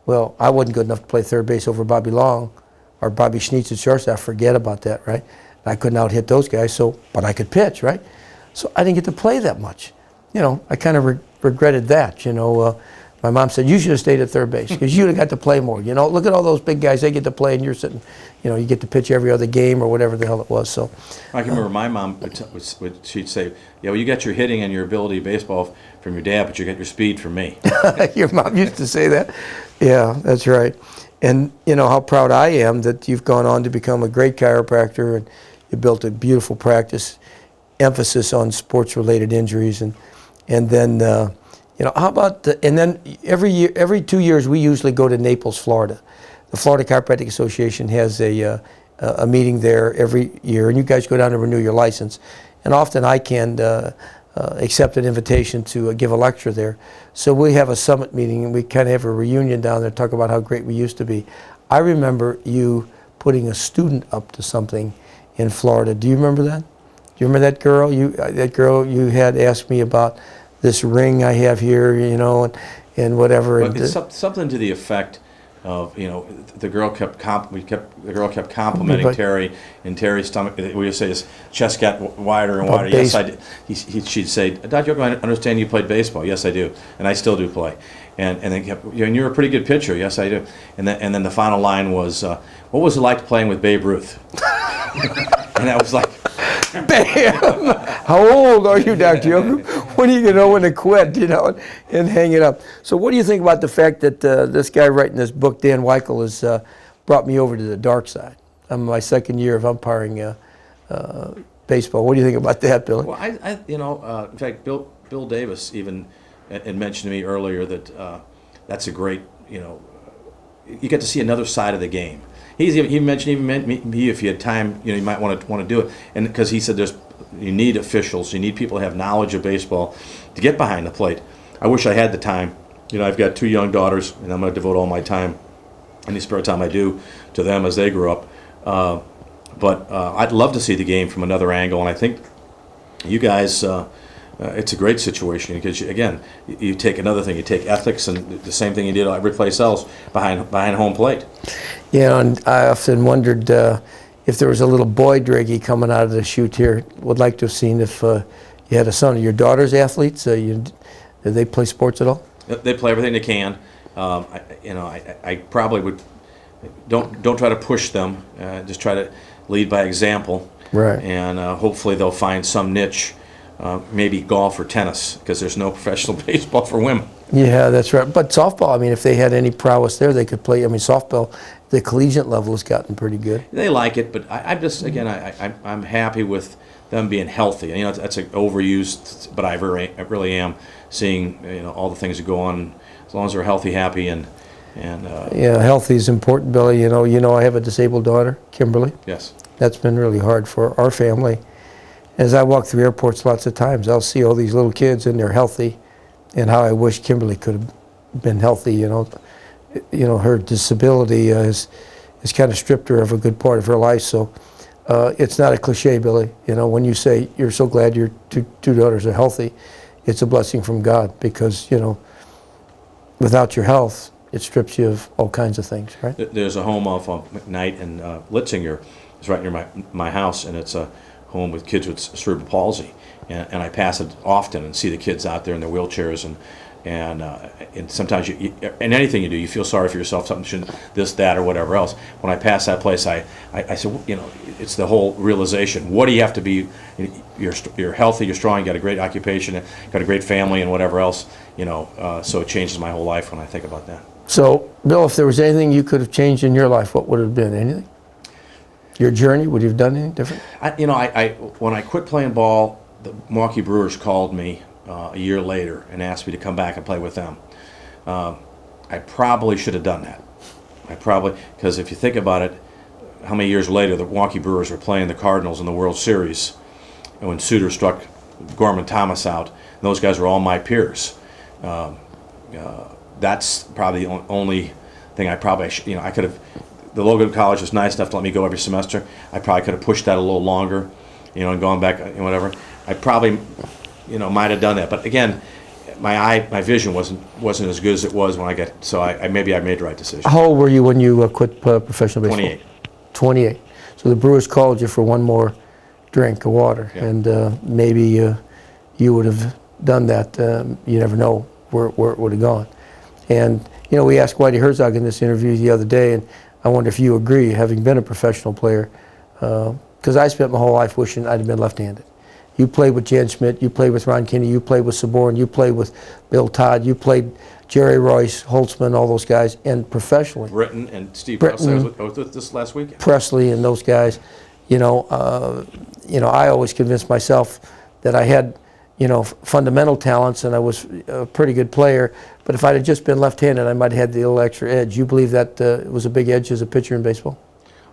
well, I wasn't good enough to play third base over Bobby Long or Bobby Schneitz at shortstop. Forget about that, right? I couldn't out-hit those guys, but I could pitch, right? So I didn't get to play that much. I kind of regretted that, My mom said, you should have stayed at third base because you'd have got to play more. Look at all those big guys. They get to play and you're sitting, you get to pitch every other game or whatever the hell it was. So I can remember my mom, she'd say, well, you got your hitting and your ability of baseball from your dad, but you got your speed from me. Your mom used to say that? Yeah, that's right. And how proud I am that you've gone on to become a great chiropractor and you built a beautiful practice, emphasis on sports-related injuries. And then, how about and then every 2 years we usually go to Naples, Florida. The Florida Chiropractic Association has a meeting there every year, and you guys go down to renew your license. And often I can accept an invitation to give a lecture there. So we have a summit meeting, and we kind of have a reunion down there, talk about how great we used to be. I remember you putting a student up to something in Florida. Do you remember that? Do you remember that girl? That girl you had asked me about this ring I have here, and whatever. But it's something to the effect of, the girl kept complimenting Terry, and Terry's stomach. We would say his chest got wider and wider. Yes, I did. She'd say, Dr. Yochum, I understand you played baseball. Yes, I do, and I still do play. And then kept, and you're a pretty good pitcher. Yes, I do. And then the final line was, what was it like playing with Babe Ruth? And I was like, bam! How old are you, Dr. Yochum? When are you going to know when to quit, and hang it up? So what do you think about the fact that this guy writing this book, Dan Weichel, has brought me over to the dark side? I'm in my second year of umpiring baseball. What do you think about that, Billy? Well, in fact, Bill Davis even had mentioned to me earlier that that's a great, you get to see another side of the game. He mentioned me if you had time, you might want to do it, and because he said you need officials, you need people who have knowledge of baseball to get behind the plate. I wish I had the time. I've got 2 young daughters, and I'm going to devote all my time, any spare time I do, to them as they grow up. But I'd love to see the game from another angle, and I think you guys, it's a great situation because, you take another thing. You take ethics and the same thing you did every place else behind home plate. And I often wondered if there was a little boy Droege coming out of the chute here. Would like to have seen if you had a son. Are your daughters athletes? Do they play sports at all? They play everything they can. I probably would don't try to push them. Just try to lead by example. Right. And hopefully they'll find some niche, maybe golf or tennis, because there's no professional baseball for women. Yeah, that's right. But softball, I mean, if they had any prowess there, they could play. I mean, softball, the collegiate level has gotten pretty good. They like it, but I'm happy with them being healthy. That's an overused, but I really am seeing all the things that go on as long as they're healthy, happy, and yeah, healthy is important, Billy. I have a disabled daughter, Kimberly. yes. That's been really hard for our family. As I walk through airports lots of times, I'll see all these little kids and they're healthy, and how I wish Kimberly could have been healthy. Her disability has kind of stripped her of a good part of her life. So it's not a cliche, Billy. When you say you're so glad your two daughters are healthy, it's a blessing from God, because without your health, it strips you of all kinds of things, right? There's a home off of McKnight and Litzinger. It's right near my house, and it's a home with kids with cerebral palsy. And I pass it often and see the kids out there in their wheelchairs, and sometimes in anything you do, you feel sorry for yourself, something shouldn't, this, that, or whatever else. When I pass that place, I said, it's the whole realization. What do you have to be? You're healthy, you're strong, you got a great occupation, got a great family, and whatever else. So it changes my whole life when I think about that. So, Bill, if there was anything you could have changed in your life, what would it have been? Anything? Your journey, would you have done anything different? When I quit playing ball, the Milwaukee Brewers called me a year later and asked me to come back and play with them. I probably should have done that. Because if you think about it, how many years later the Milwaukee Brewers were playing the Cardinals in the World Series, and when Suter struck Gorman Thomas out, and those guys were all my peers. That's probably the only thing I probably I could have. The Logan College was nice enough to let me go every semester. I probably could have pushed that a little longer, and gone back and whatever. I probably, might have done that. But again, my vision wasn't as good as it was when I got. So maybe I made the right decision. How old were you when you quit professional baseball? 28. 28. So the Brewers called you for one more drink of water, Yeah. and maybe you would have done that. You never know where it would have gone. And we asked Whitey Herzog in this interview the other day, and I wonder if you agree, having been a professional player, because I spent my whole life wishing I'd have been left-handed. You played with Jan Schmidt, you played with Ron Kinney, you played with Saborn, you played with Bill Todd, you played Jerry Royce, Holtzman, all those guys, and professionally. Britton and Steve Britton, Presley. I was with this last weekend. Presley and those guys. I always convinced myself that I had, fundamental talents, and I was a pretty good player. But if I'd have just been left-handed, I might have had the little extra edge. You believe that was a big edge as a pitcher in baseball?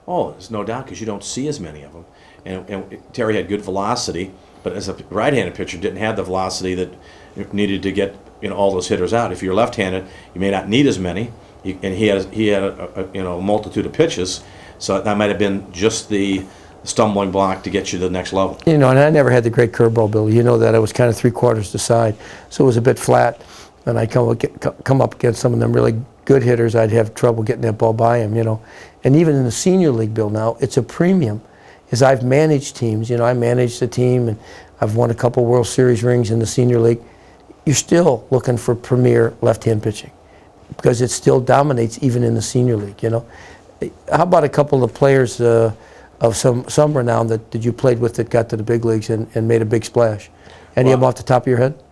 Oh, there's no doubt, because you don't see as many of them. And Terry had good velocity, but as a right-handed pitcher, didn't have the velocity that needed to get all those hitters out. If you're left-handed, you may not need as many, and he had a multitude of pitches, so that might have been just the stumbling block to get you to the next level. And I never had the great curveball, Bill. You know that. I was kind of three-quarters to side, so it was a bit flat. And I come up against some of them really good hitters, I'd have trouble getting that ball by him, And even in the senior league, Bill, now, it's a premium. As I've managed teams, I managed a team, and I've won a couple World Series rings in the senior league. You're still looking for premier left-hand pitching, because it still dominates even in the senior league, How about a couple of players of some renown that you played with that got to the big leagues and made a big splash? Any of them off the top of your head?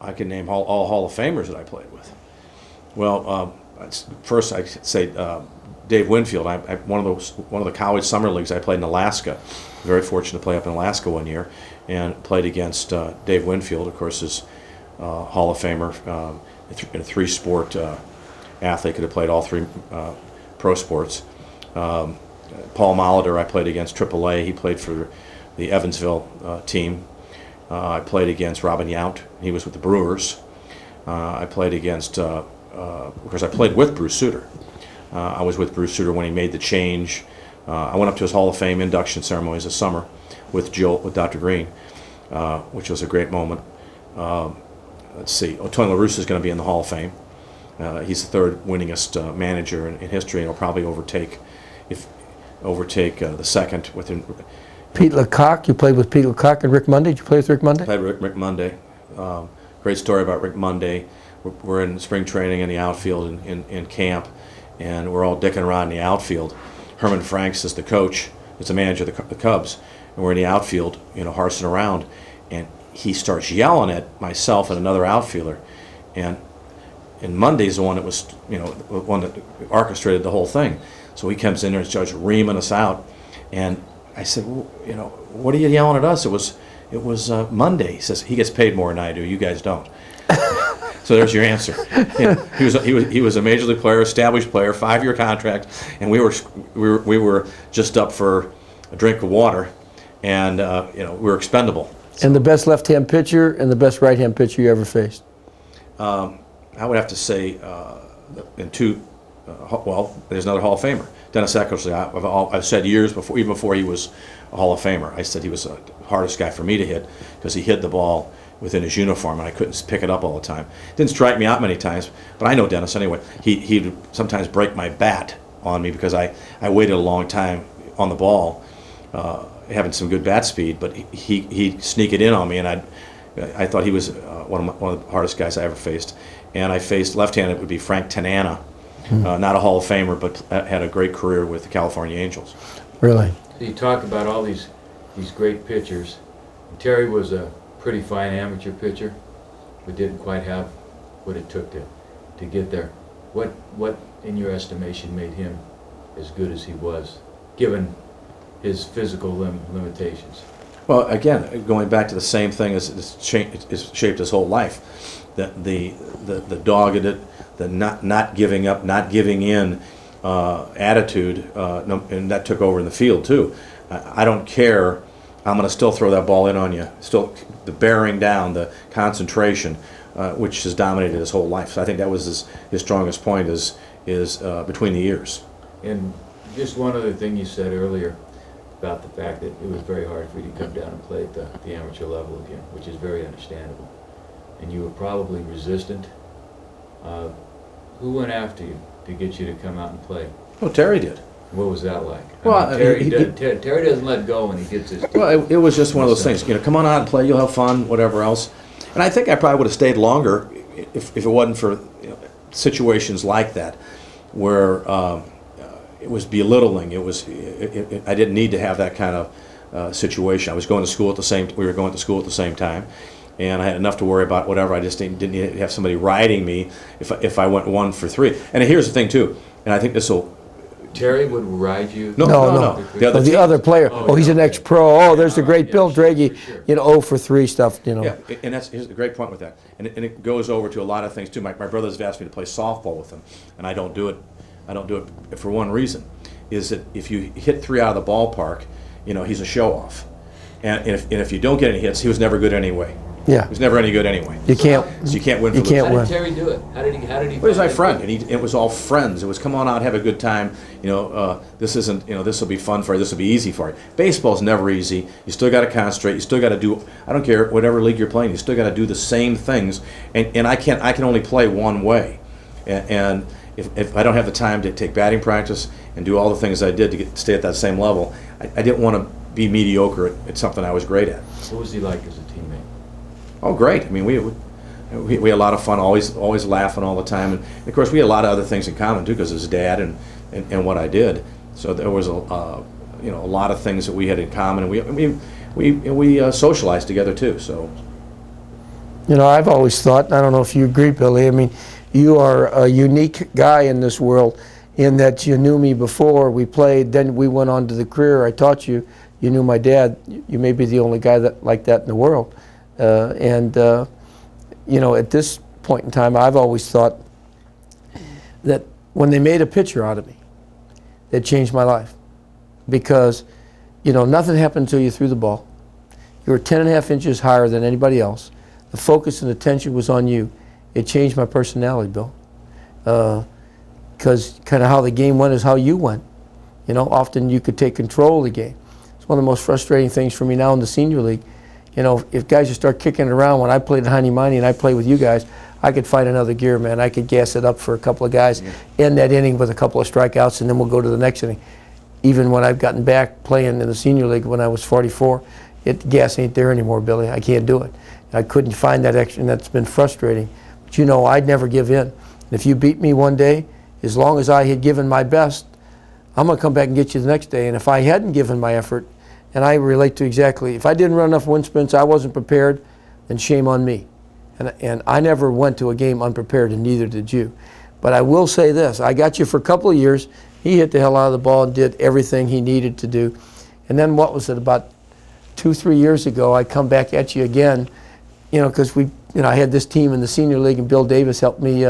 I can name all Hall of Famers that I played with. Well, first I'd say Dave Winfield. One of the college summer leagues I played in Alaska. Very fortunate to play up in Alaska one year, and played against Dave Winfield. Of course, is Hall of Famer in a three-sport athlete, could have played all three pro sports. Paul Molitor, I played against AAA. He played for the Evansville team. I played against Robin Yount. He was with the Brewers. I played against, of course, I played with Bruce Sutter. I was with Bruce Sutter when he made the change. I went up to his Hall of Fame induction ceremonies this summer with Dr. Green, which was a great moment. Let's see, Tony La Russa is going to be in the Hall of Fame. He's the third winningest manager in history, and he'll probably overtake the second within. Pete LeCoq, you played with Pete LeCoq and Rick Monday. Did you play with Rick Monday? Played with Rick Monday. Great story about Rick Monday. We're in spring training in the outfield in camp, and we're all dicking around in the outfield. Herman Franks is the coach, is the manager of the Cubs, and we're in the outfield, horsing around, and he starts yelling at myself and another outfielder, and Monday's the one that was, one that orchestrated the whole thing. So he comes in there and starts reaming us out, and I said, well, what are you yelling at us? It was Monday. He says, he gets paid more than I do. You guys don't. So there's your answer. He was a major league player, established player, 5-year contract, and we were just up for a drink of water, and we were expendable. And the best left-hand pitcher and the best right-hand pitcher you ever faced? I would have to say there's another Hall of Famer, Dennis Eckersley. I've said years before, even before he was a Hall of Famer, I said he was the hardest guy for me to hit because he hit the ball within his uniform and I couldn't pick it up all the time. Didn't strike me out many times, but I know Dennis anyway. He'd sometimes break my bat on me because I waited a long time on the ball, having some good bat speed, but he'd sneak it in on me, and I thought he was one of the hardest guys I ever faced. And I faced left-handed, it would be Frank Tanana, not a Hall of Famer, but had a great career with the California Angels. Really? So you talk about all these great pitchers. Terry was a pretty fine amateur pitcher, but didn't quite have what it took to get there. What, in your estimation, made him as good as he was, given his physical limitations? Well, again, going back to the same thing as shaped his whole life, the dogged, the not giving up, not giving in attitude, and that took over in the field too. I don't care. I'm going to still throw that ball in on you. Still, the bearing down, the concentration, which has dominated his whole life. So I think that was his strongest point is between the ears. And just one other thing you said earlier about the fact that it was very hard for you to come down and play at the amateur level again, which is very understandable. And you were probably resistant. Who went after you to get you to come out and play? Oh, Terry did. What was that like? Well, Terry doesn't let go when he gets his. Well, it was just one of those things. Come on out and play. You'll have fun. Whatever else. And I think I probably would have stayed longer if it wasn't for situations like that, where it was belittling. I didn't need to have that kind of situation. I was going to school at the same. We were going to school at the same time, and I had enough to worry about. Whatever. I just didn't need to have somebody riding me if I went 1 for 3. And here's the thing too. And I think this will. Terry would ride you? No. The other player. Oh, he's an ex-pro. Oh, there's the great Bill Droege, sure. 0 for 3 stuff, Yeah, and here's a great point with that. And it goes over to a lot of things, too. My brothers have asked me to play softball with them, and I don't do it. I don't do it for one reason, is that if you hit 3 out of the ballpark, he's a show-off. And if you don't get any hits, he was never good anyway. Yeah. He was never any good anyway. You can't. So you can't win. You can't win. How did Terry do it? How did he? Well, he's my friend, and it was all friends. It was come on out, have a good time. This isn't. This will be fun for you. This will be easy for you. Baseball's never easy. You still got to concentrate. You still got to do. I don't care whatever league you're playing. You still got to do the same things. And I can only play one way. And if I don't have the time to take batting practice and do all the things I did to stay at that same level, I didn't want to be mediocre at something I was great at. What was he like as a teammate? Oh, great! I mean, we had a lot of fun, always laughing all the time, and of course we had a lot of other things in common too, because his dad and what I did. So there was a lot of things that we had in common, and we socialized together too. So I've always thought, I don't know if you agree, Billy. I mean, you are a unique guy in this world, in that you knew me before we played, then we went on to the career. I taught you. You knew my dad. You may be the only guy like that in the world. At this point in time, I've always thought that when they made a pitcher out of me, it changed my life. Because, nothing happened until you threw the ball. You were 10.5 inches higher than anybody else. The focus and attention was on you. It changed my personality, Bill. Because kind of how the game went is how you went. Often you could take control of the game. It's one of the most frustrating things for me now in the senior league. If guys just start kicking it around, when I played in Heine Miney and I played with you guys, I could fight another gear, man. I could gas it up for a couple of guys, end that inning with a couple of strikeouts, and then we'll go to the next inning. Even when I've gotten back playing in the senior league when I was 44, gas ain't there anymore, Billy. I can't do it. I couldn't find that extra, and that's been frustrating. But I'd never give in. And if you beat me one day, as long as I had given my best, I'm going to come back and get you the next day. And if I hadn't given my effort, and I relate to exactly, if I didn't run enough wind sprints, I wasn't prepared, then shame on me. And I never went to a game unprepared, and neither did you. But I will say this, I got you for a couple of years. He hit the hell out of the ball and did everything he needed to do. And then what was it, about 2-3 years ago, I come back at you again, because I had this team in the senior league, and Bill Davis helped me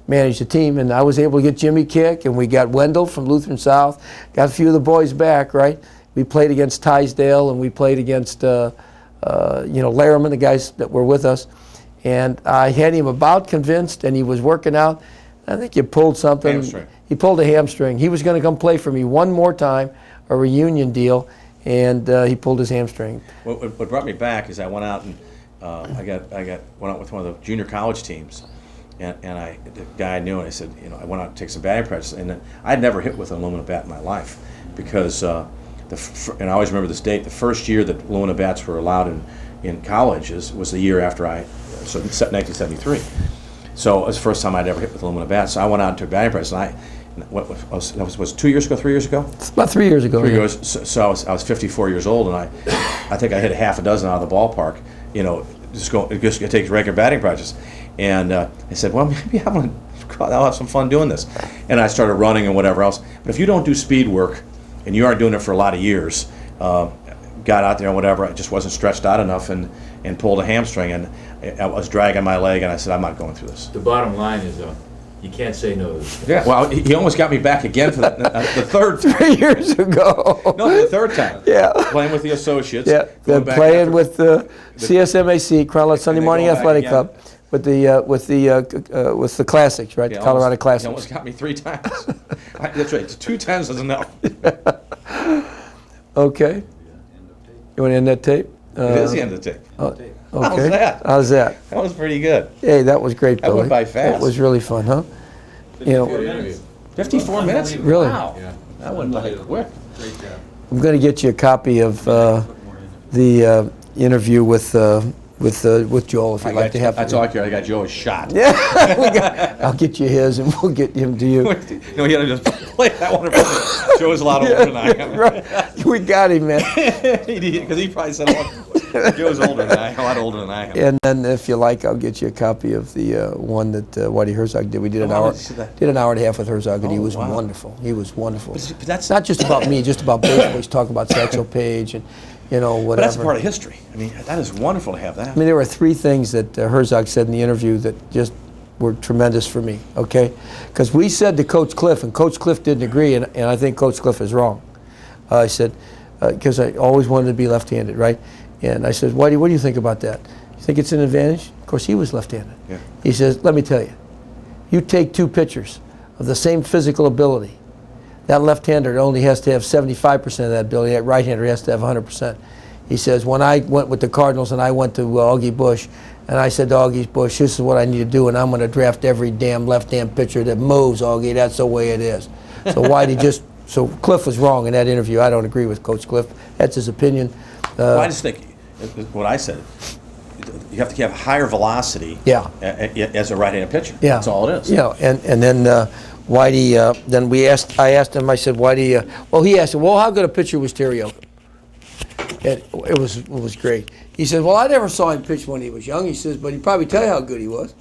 manage the team, and I was able to get Jimmy Kick, and we got Wendell from Lutheran South, got a few of the boys back, right? We played against Tysdale, and we played against Laramie, the guys that were with us, and I had him about convinced, and he was working out. I think you pulled something. Hamstring. He pulled a hamstring. He was going to come play for me one more time, a reunion deal, and he pulled his hamstring. What brought me back is I went out and went out with one of the junior college teams, and the guy I knew, and I said, I went out to take some batting practice, and I'd never hit with an aluminum bat in my life, because and I always remember this date. The first year that aluminum bats were allowed in college was the year after 1973. So it was the first time I'd ever hit with aluminum bats. So I went out and took batting practice, and that was 2 years ago, 3 years ago? It's about 3 years ago. 3 years. So I was 54 years old, and I think I hit a half a dozen out of the ballpark. Just take regular batting practice. And I said, well, maybe I'll have some fun doing this. And I started running and whatever else. But if you don't do speed work, and you aren't doing it for a lot of years, got out there and whatever, I just wasn't stretched out enough and pulled a hamstring, and I was dragging my leg, and I said, I'm not going through this. The bottom line is, you can't say no to this. Yeah, well, he almost got me back again for the third 3 years ago. No, the third time. Yeah. Playing with the associates. Yeah, going then back playing after- with the CSMAC, Crown Sunday then Morning going back Athletic again. Club, with the Classics, right? He The Colorado almost- Classics. He almost got me 3 times. That's right. 2 times is enough. Okay. You want to end that tape? It is the end of the tape. Okay. How's that? How's that? That was pretty good. Hey, that was great, That Billy. went by fast. It was really fun, huh? Good interview. 54 minutes? Really? Wow. Yeah. That went by quick. I'm going to get you a copy of the interview with Joel if you'd like to have That's it. all I care. I got Joe a shot. I'll get you his, and we'll get him to you. No, he had to just play that one. Joe's a lot older than I am. Right. We got him, man. Because he probably said, Joe's older than I am, a lot older than I am. And then, if you like, I'll get you a copy of the one that Whitey Herzog did. We did an hour, that. and a half with Herzog, and he Oh, was wow. wonderful. He was wonderful. But that's Not just about me, just about baseball. He's talking about Satchel Paige and whatever. But that's a part of history. I mean, that is wonderful to have that. I mean, there were 3 things that Herzog said in the interview that just were tremendous for me, okay? Because we said to Coach Cliff, and Coach Cliff didn't agree, and I think Coach Cliff is wrong. I said, because I always wanted to be left-handed, right? And I said, Whitey, what do you think about that? You think it's an advantage? Of course, he was left-handed. Yeah. He says, let me tell you, you take 2 pitchers of the same physical ability, that left-hander only has to have 75% of that ability, that right-hander has to have 100%. He says, when I went with the Cardinals and I went to Augie Bush, and I said to Augie Bush, this is what I need to do, and I'm going to draft every damn left-hand pitcher that moves, Augie. That's the way it is. So so Cliff was wrong in that interview. I don't agree with Coach Cliff. That's his opinion. Well, I just think, what I said, you have to have higher velocity Yeah. as a right-handed pitcher. Yeah. That's all it is. Yeah, and then Whitey, then I asked him, I said, Whitey, he asked, how good a pitcher was Terry Yochum? And it was great. He said, I never saw him pitch when he was young. He says, but he'd probably tell you how good he was.